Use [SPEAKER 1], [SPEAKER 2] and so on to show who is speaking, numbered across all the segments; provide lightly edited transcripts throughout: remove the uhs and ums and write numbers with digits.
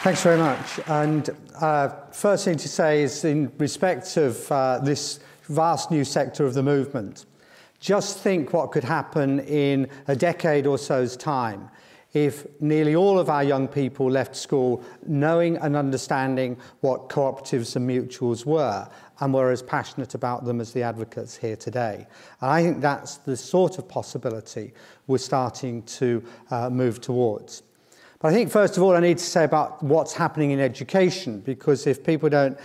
[SPEAKER 1] Thanks very much. And first thing to say is in respect of this vast new sector of the movement, just think what could happen in a decade or so's time if nearly all of our young people left school knowing and understanding what cooperatives and mutuals were and were as passionate about them as the advocates here today. And I think that's the sort of possibility we're starting to move towards. But I think, first of all, I need to say about what's happening in education, because if people don't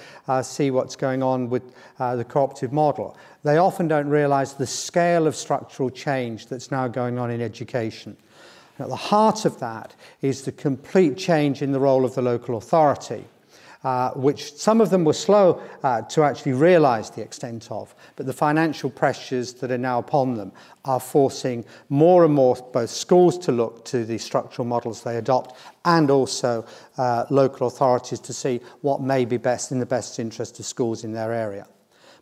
[SPEAKER 1] see what's going on with the cooperative model, they often don't realise the scale of structural change that's now going on in education. And at the heart of that is the complete change in the role of the local authority, which some of them were slow to actually realise the extent of, but the financial pressures that are now upon them are forcing more and more both schools to look to the structural models they adopt and also local authorities to see what may be best in the best interest of schools in their area.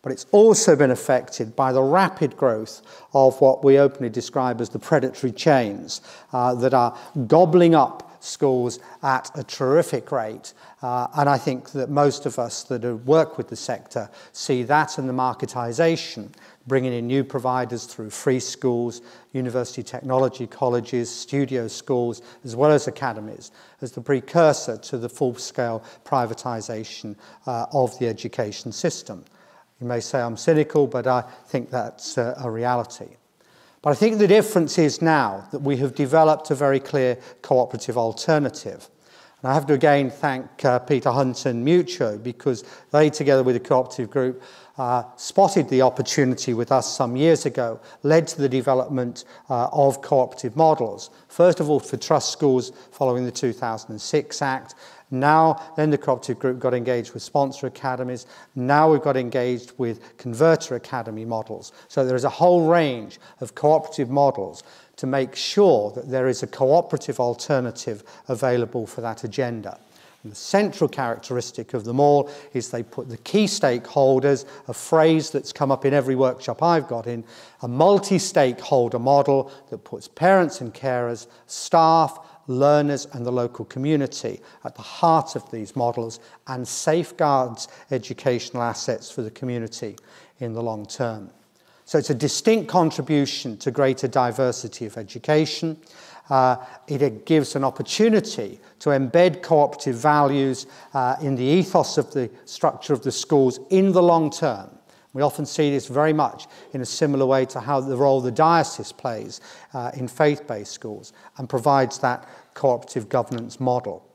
[SPEAKER 1] But it's also been affected by the rapid growth of what we openly describe as the predatory chains that are gobbling up schools at a terrific rate. And I think that most of us that work with the sector see that and the marketisation, bringing in new providers through free schools, university technology colleges, studio schools, as well as academies, as the precursor to the full-scale privatisation of the education system. You may say I'm cynical, but I think that's a reality. But I think the difference is now that we have developed a very clear cooperative alternative. And I have to again thank Peter Hunt and Mutuo, because they, together with the cooperative group, spotted the opportunity with us some years ago, led to the development of cooperative models. First of all, for trust schools following the 2006 Act. Then the cooperative group got engaged with sponsor academies. Now we've got engaged with converter academy models. So there is a whole range of cooperative models to make sure that there is a cooperative alternative available for that agenda. And the central characteristic of them all is they put the key stakeholders, a phrase that's come up in every workshop I've got in, a multi-stakeholder model that puts parents and carers, staff, learners and the local community at the heart of these models and safeguards educational assets for the community in the long term. So it's a distinct contribution to greater diversity of education. It gives an opportunity to embed cooperative values in the ethos of the structure of the schools in the long term. We often see this very much in a similar way to how the role the diocese plays in faith-based schools and provides that cooperative governance model.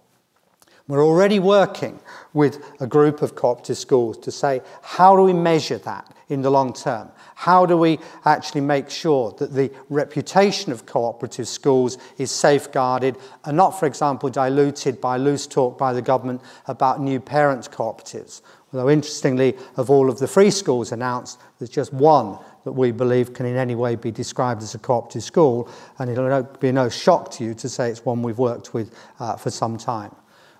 [SPEAKER 1] We're already working with a group of cooperative schools to say, how do we measure that in the long term? How do we actually make sure that the reputation of cooperative schools is safeguarded and not, for example, diluted by loose talk by the government about new parent cooperatives? Although, interestingly, of all of the free schools announced, there's just one that we believe can in any way be described as a cooperative school, and it'll be no shock to you to say it's one we've worked with for some time.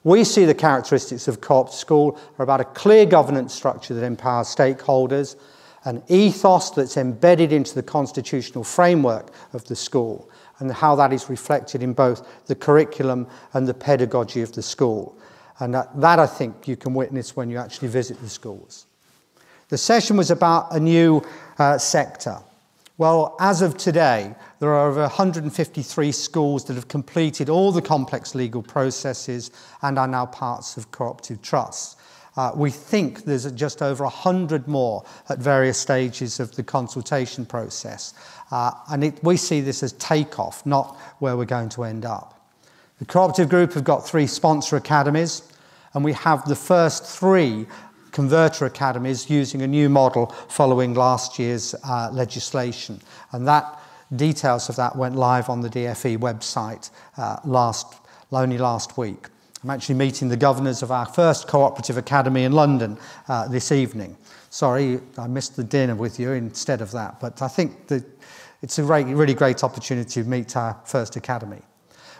[SPEAKER 1] We see the characteristics of cooperative school are about a clear governance structure that empowers stakeholders, an ethos that's embedded into the constitutional framework of the school, and how that is reflected in both the curriculum and the pedagogy of the school. And that I think you can witness when you actually visit the schools. The session was about a new sector. Well, as of today, there are over 153 schools that have completed all the complex legal processes and are now parts of cooperative trusts. We think there's just over 100 more at various stages of the consultation process. We see this as takeoff, not where we're going to end up. The cooperative group have got 3 sponsor academies, and we have the first 3 converter academies using a new model following last year's legislation. And details of that went live on the DFE website only last week. I'm actually meeting the governors of our first cooperative academy in London this evening. Sorry, I missed the dinner with you instead of that, but I think that it's a really great opportunity to meet our first academy.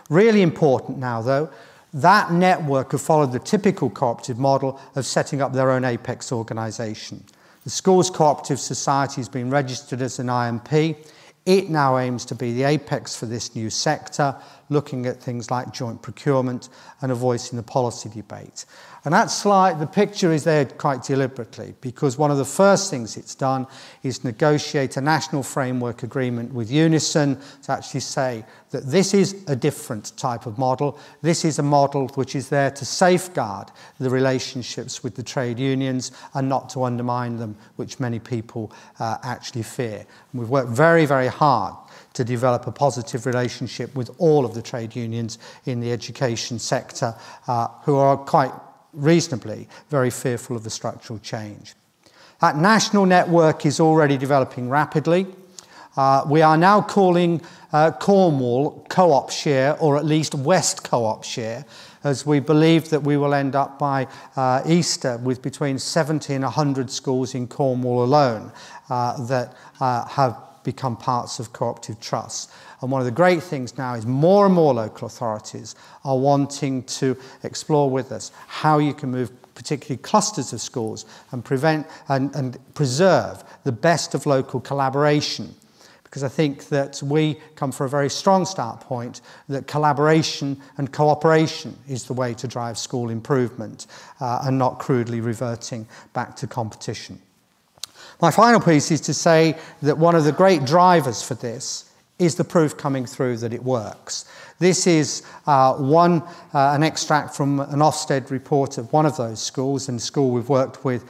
[SPEAKER 1] Really important now, though, that network have followed the typical cooperative model of setting up their own apex organisation. The Schools Cooperative Society has been registered as an IMP. It now aims to be the apex for this new sector, looking at things like joint procurement and a voice in the policy debate. And that slide, the picture is there quite deliberately, because one of the first things it's done is negotiate a national framework agreement with Unison to actually say that this is a different type of model. This is a model which is there to safeguard the relationships with the trade unions and not to undermine them, which many people actually fear. And we've worked very, very hard to develop a positive relationship with all of the trade unions in the education sector, who are quite reasonably very fearful of the structural change. That national network is already developing rapidly. We are now calling Cornwall Co-op Share, or at least West Co-op Share, as we believe that we will end up by Easter with between 70 and 100 schools in Cornwall alone that have become parts of cooperative trusts. And one of the great things now is more and more local authorities are wanting to explore with us how you can move particularly clusters of schools and prevent and preserve the best of local collaboration. Because I think that we come from a very strong start point that collaboration and cooperation is the way to drive school improvement and not crudely reverting back to competition. My final piece is to say that one of the great drivers for this is the proof coming through that it works. This is an extract from an Ofsted report of one of those schools, and a school we've worked with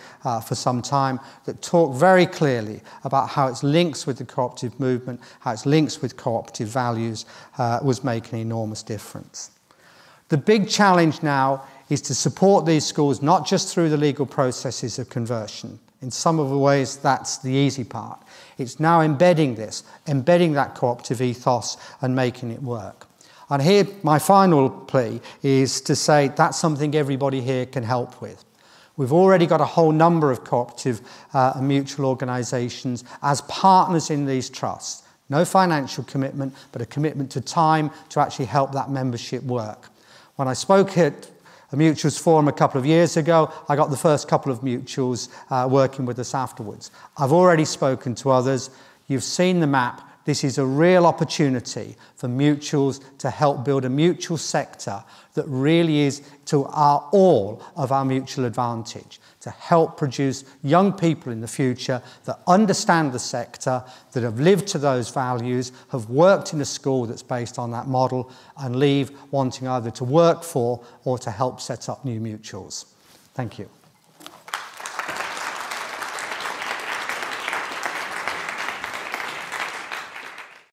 [SPEAKER 1] for some time, that talk very clearly about how its links with the cooperative movement, how its links with cooperative values was making an enormous difference. The big challenge now is to support these schools not just through the legal processes of conversion. In some of the ways, that's the easy part. It's now embedding that cooperative ethos and making it work. And here, my final plea is to say that's something everybody here can help with. We've already got a whole number of cooperative and mutual organisations as partners in these trusts. No financial commitment, but a commitment to time to actually help that membership work. When I spoke at a mutuals forum a couple of years ago, I got the first couple of mutuals working with us afterwards. I've already spoken to others. You've seen the map. This is a real opportunity for mutuals to help build a mutual sector that really is to all of our mutual advantage, to help produce young people in the future that understand the sector, that have lived to those values, have worked in a school that's based on that model, and leave wanting either to work for or to help set up new mutuals. Thank you.